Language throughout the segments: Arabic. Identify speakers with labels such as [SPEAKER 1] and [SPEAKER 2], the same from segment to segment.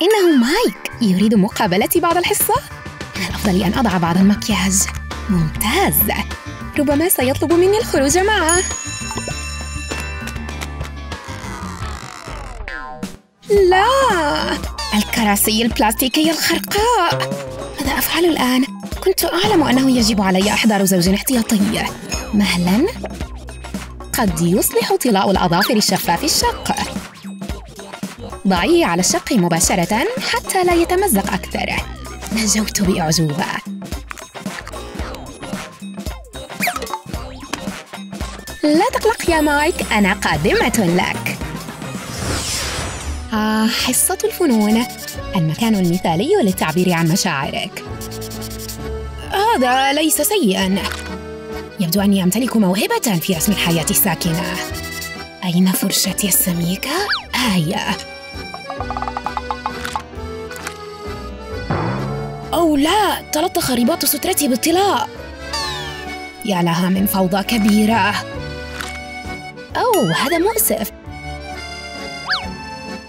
[SPEAKER 1] إنه مايك يريد مقابلتي بعد الحصة. من الأفضل أن أضع بعض المكياج. ممتاز، ربما سيطلب مني الخروج معه. لا، الكراسي البلاستيكية الخرقاء. ماذا أفعل الآن؟ كنت أعلم أنه يجب علي إحضار زوج احتياطي. مهلاً، قد يصلح طلاء الأظافر الشفاف الشق. ضعيه على الشق مباشرة حتى لا يتمزق أكثر. نجوت بأعجوبة. لا تقلق يا مايك، أنا قادمة لك. حصة الفنون، المكان المثالي للتعبير عن مشاعرك. هذا ليس سيئاً. يبدو أني أمتلك موهبة في رسم الحياة الساكنة. أين فرشتي السميكة؟ هيا. أو لا، تلطخ رباط سترتي بالطلاء. يا لها من فوضى كبيرة. أوه، هذا مؤسف.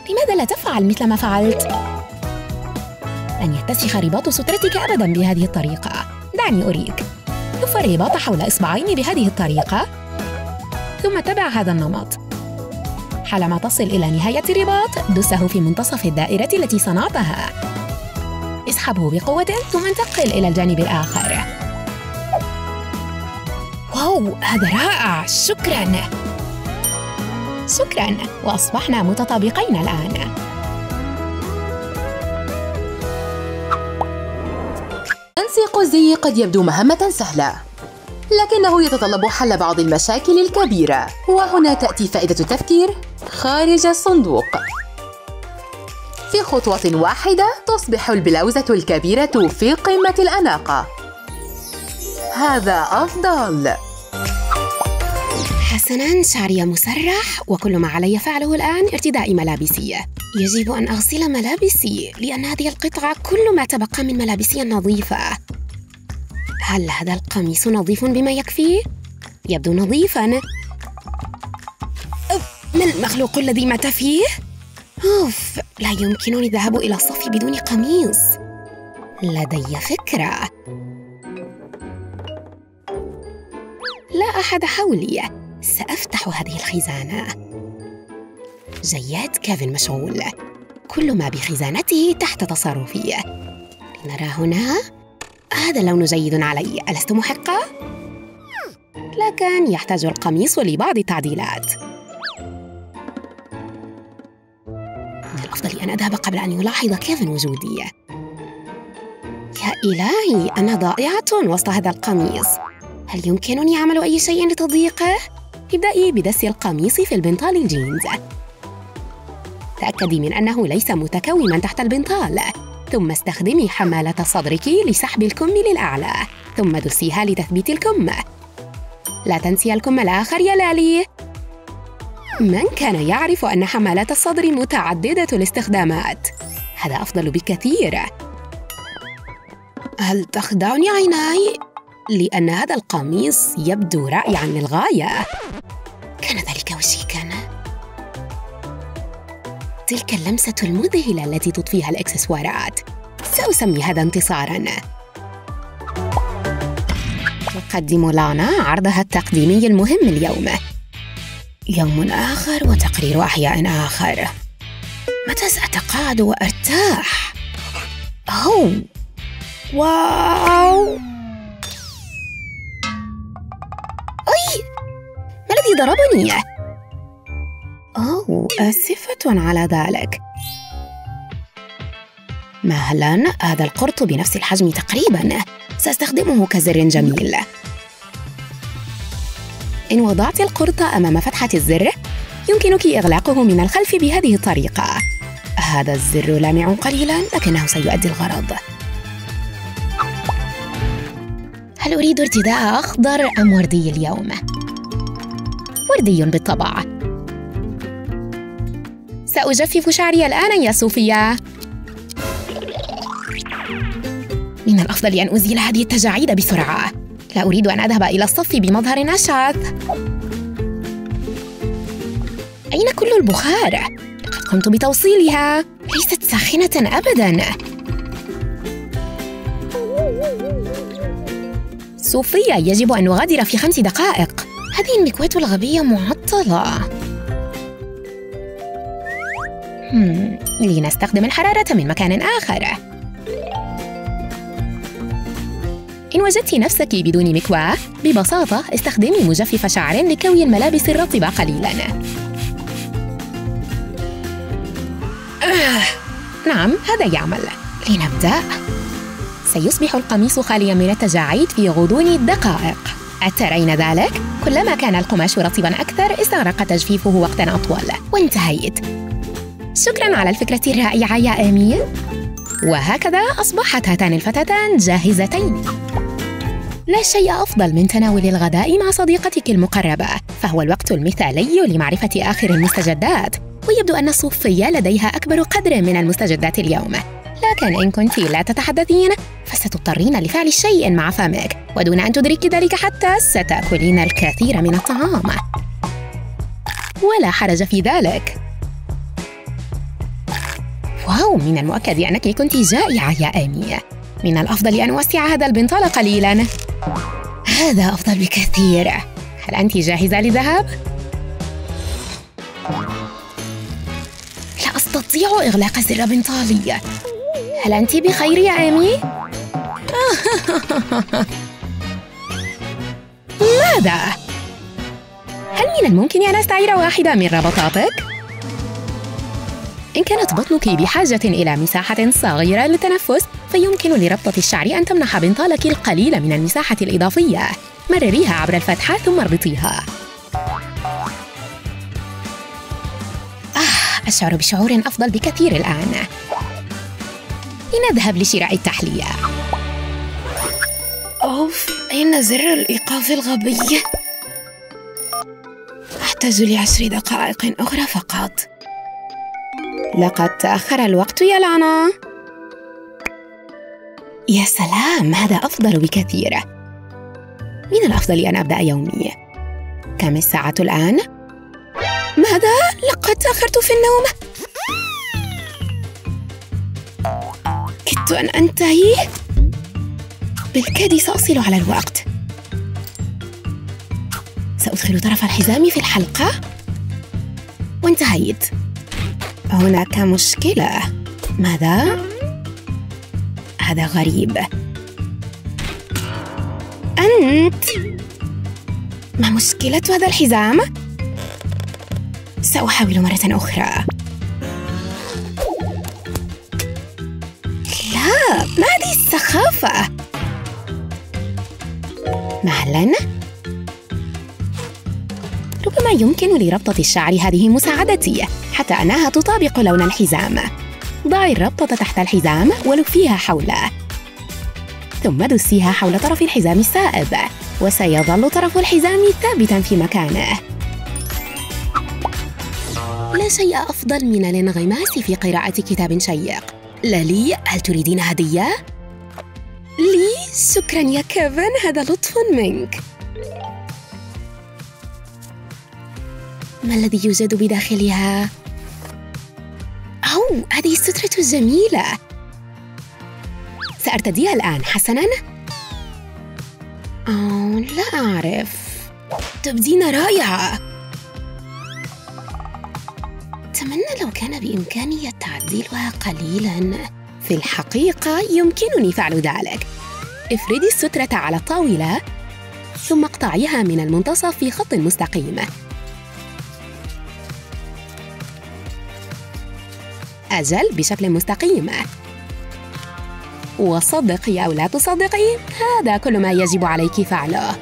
[SPEAKER 1] لماذا لا تفعل مثل ما فعلت؟ لن يتسخ رباط سترتك أبداً بهذه الطريقة. دعني أريك. لف الرباط حول إصبعين بهذه الطريقة، ثم تبع هذا النمط. حالما تصل إلى نهاية الرباط، دسه في منتصف الدائرة التي صنعتها. اسحبه بقوة ثم انتقل إلى الجانب الآخر. واو، هذا رائع، شكراً. شكراً، وأصبحنا متطابقين الآن.
[SPEAKER 2] تنسيق الزي قد يبدو مهمة سهلة، لكنه يتطلب حل بعض المشاكل الكبيرة، وهنا تأتي فائدة التفكير خارج الصندوق. في خطوة واحدة تصبح البلاوزة الكبيرة في قمة الأناقة. هذا أفضل.
[SPEAKER 1] حسناً، شعري مسرح، وكل ما علي فعله الآن ارتداء ملابسي. يجب أن أغسل ملابسي، لأن هذه القطعة كل ما تبقى من ملابسي النظيفة. هل هذا القميص نظيف بما يكفي؟ يبدو نظيفاً. ما المخلوق الذي مات فيه؟ أوف، لا يمكنني الذهاب إلى الصف بدون قميص. لدي فكرة. لا أحد حولي. سأفتح هذه الخزانة. جيد، كيفن مشغول. كل ما بخزانته تحت تصرفي. لنرى هنا. هذا اللون جيد علي، ألست محقة؟ لكن يحتاج القميص لبعض التعديلات. من الأفضل أن أذهب قبل أن يلاحظ كيفن وجودي. يا إلهي، أنا ضائعة وسط هذا القميص. هل يمكنني عمل أي شيء لتضييقه؟ ابدأي بدس القميص في البنطال الجينز. تأكدي من أنه ليس متكوماً تحت البنطال، ثم استخدمي حمالة صدرك لسحب الكم للأعلى، ثم دسيها لتثبيت الكم. لا تنسي الكم الآخر يا لالي. من كان يعرف أن حمالات الصدر متعددة الاستخدامات؟ هذا أفضل بكثير. هل تخدعني عيناي؟ لأن هذا القميص يبدو رائعاً للغاية. كان ذلك وشيكاً. تلك اللمسة المذهلة التي تضفيها الإكسسوارات. سأسمي هذا انتصاراً. تقدم لانا عرضها التقديمي المهم اليوم. يوم آخر وتقرير أحياء آخر. متى سأتقاعد وأرتاح؟ أوه، واو. أي، ما الذي ضربني؟ أوه، آسفة على ذلك. مهلاً، هذا القرط بنفس الحجم تقريباً. سأستخدمه كزر جميل. إن وضعت القرط أمام فتحة الزر، يمكنك إغلاقه من الخلف بهذه الطريقة. هذا الزر لامع قليلاً، لكنه سيؤدي الغرض. هل أريد ارتداء أخضر أم وردي اليوم؟ وردي بالطبع. سأجفف شعري الآن يا صوفيا. من الأفضل أن أزيل هذه التجاعيد بسرعة. لا أريد أن أذهب إلى الصف بمظهر أشعث. أين كل البخار؟ لقد قمت بتوصيلها. ليست ساخنة ساخنة أبداً. صوفيا، يجب أن نغادر في 5 دقائق. هذه المكواة الغبية معطلة. لنستخدم الحرارة من مكان آخر. إن وجدت نفسك بدون مكواة، ببساطة استخدمي مجفف شعر لكوي الملابس الرطبة قليلاً. نعم، هذا يعمل. لنبدأ. سيصبح القميص خالياً من التجاعيد في غضون دقائق. أترين ذلك؟ كلما كان القماش رطباً أكثر، استغرق تجفيفه وقتاً أطول. وانتهيت. شكراً على الفكرة الرائعة يا إيمي. وهكذا أصبحت هاتان الفتاتان جاهزتين. لا شيء أفضل من تناول الغداء مع صديقتك المقربة، فهو الوقت المثالي لمعرفة آخر المستجدات. ويبدو أن صوفيا لديها أكبر قدر من المستجدات اليوم، لكن إن كنت لا تتحدثين فستضطرين لفعل شيء مع فمك، ودون أن تدركي ذلك حتى ستأكلين الكثير من الطعام. ولا حرج في ذلك. واو، من المؤكد أنك كنت جائعة يا إيمي. من الأفضل أن أوسع هذا البنطال قليلاً. هذا أفضل بكثير. هل أنت جاهزة للذهاب؟ لا أستطيع إغلاق زر بنطالي. هل أنت بخير يا إيمي؟ ماذا؟ هل من الممكن أن أستعير واحدة من ربطاتك؟ إن كانت بطنك بحاجة إلى مساحة صغيرة للتنفس، فيمكن لربطة الشعر أن تمنح بنطالك القليل من المساحة الإضافية. مرريها عبر الفتحة ثم اربطيها. أشعر بشعور أفضل بكثير الآن. لنذهب لشراء التحلية. أوف، أين زر الإيقاف الغبي؟ أحتاج ل10 دقائق أخرى فقط. لقد تأخر الوقت يا لانا. يا سلام، هذا أفضل بكثير. من الأفضل أن أبدأ يومي. كم الساعة الآن؟ ماذا؟ لقد تأخرت في النوم. كدت أن أنتهي. بالكاد سأصل على الوقت. سأدخل طرف الحزام في الحلقة. وانتهيت. هناك مشكلة. ماذا؟ هذا غريب. أنت؟ ما مشكلة هذا الحزام؟ سأحاول مرة أخرى. لا، ما هذه السخافة؟ مهلاً؟ ربما يمكن لربطة الشعر هذه مساعدتي، حتى أنها تطابق لون الحزام. ضعي الربطة تحت الحزام ولفيها حوله، ثم دسيها حول طرف الحزام السائب، وسيظل طرف الحزام ثابتاً في مكانه. لا شيء أفضل من الانغماس في قراءة كتاب شيق. لالي، هل تريدين هدية؟ لي؟ شكراً يا كيفن، هذا لطف منك. ما الذي يوجد بداخلها؟ أوه، هذه السترة جميلة. سأرتديها الآن، حسناً؟ لا أعرف. تبدين رائعة. أتمنى لو كان بإمكاني تعديلها قليلاً. في الحقيقة يمكنني فعل ذلك. افردي السترة على الطاولة، ثم اقطعيها من المنتصف في خط مستقيم. أجل، بشكل مستقيم. وصدقي أو لا تصدقي، هذا كل ما يجب عليك فعله.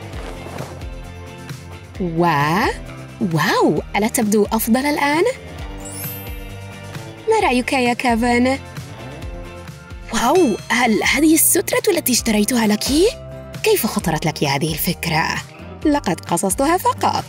[SPEAKER 1] واو، ألا تبدو أفضل الآن؟ ما رأيك يا كيفن؟ واو، هل هذه السترة التي اشتريتها لك؟ كيف خطرت لك هذه الفكرة؟ لقد قصصتها فقط.